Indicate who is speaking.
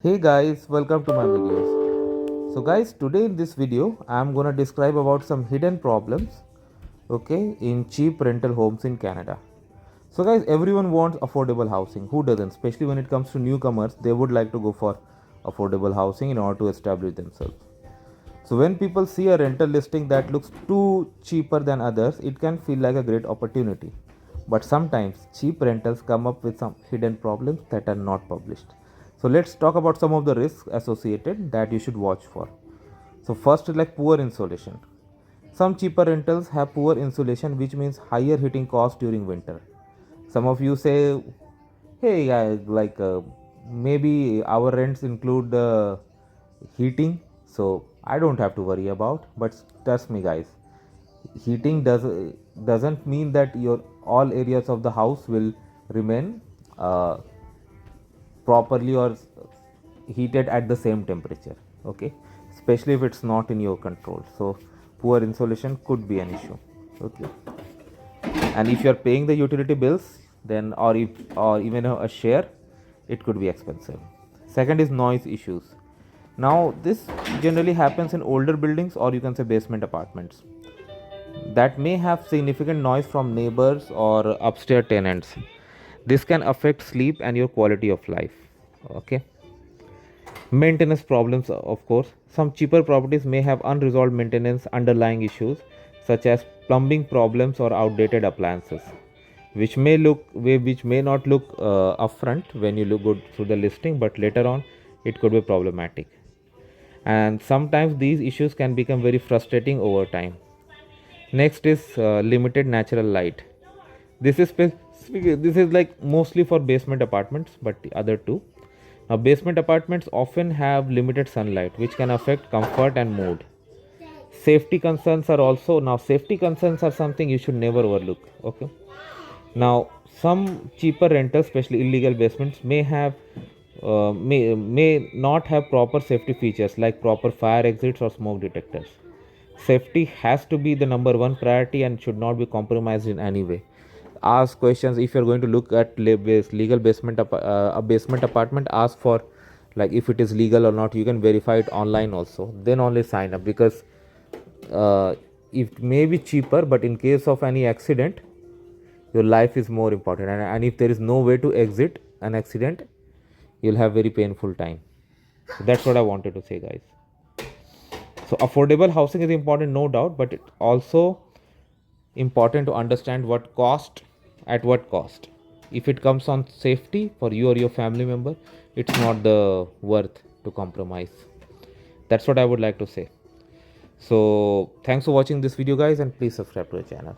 Speaker 1: Hey guys, welcome to my videos. So guys, today in this video, I am gonna describe about some hidden problems, okay, in cheap rental homes in Canada. So guys, everyone wants affordable housing. Who doesn't? Especially when it comes to newcomers, they would like to go for affordable housing in order to establish themselves. So when people see a rental listing that looks too cheaper than others, it can feel like a great opportunity. But sometimes cheap rentals come up with some hidden problems that are not published. So let's talk about some of the risks associated that you should watch for. So first is like poor insulation. Some cheaper rentals have poor insulation, which means higher heating costs during winter. Some of you say, hey, maybe our rents include heating, so I don't have to worry about. But trust me, guys, heating doesn't mean that your all areas of the house will remain uh, properly or heated at the same temperature. Okay, especially if it's not in your control. So poor insulation could be an issue. Okay, and if you're paying the utility bills, then or even a share, it could be expensive. Second is noise issues. Now this generally happens in older buildings, or you can say basement apartments, that may have significant noise from neighbors or upstairs tenants. This can affect sleep and your quality of life. Okay, maintenance problems, of course. Some cheaper properties may have unresolved maintenance underlying issues, such as plumbing problems or outdated appliances, which may not look upfront when you look good through the listing, but later on it could be problematic. And sometimes these issues can become very frustrating over time. Next is limited natural light. This is like mostly for basement apartments, but the other two. Now, basement apartments often have limited sunlight, which can affect comfort and mood. Safety concerns are something you should never overlook. Okay. Now, some cheaper rentals, especially illegal basements, may not have proper safety features like proper fire exits or smoke detectors. Safety has to be the number one priority and should not be compromised in any way. Ask questions if you're going to look at legal a basement apartment. Ask for like if it is legal or not. You can verify it online also. Then only sign up, because uh, it may be cheaper, but in case of any accident, your life is more important, and if there is no way to exit an accident, you'll have very painful time. So that's what I wanted to say, guys. So affordable housing is important, no doubt, but it's also important to understand what cost. If it comes on safety for you or your family member, it's not the worth to compromise. That's what I would like to say. So thanks for watching this video, guys, and please subscribe to the channel.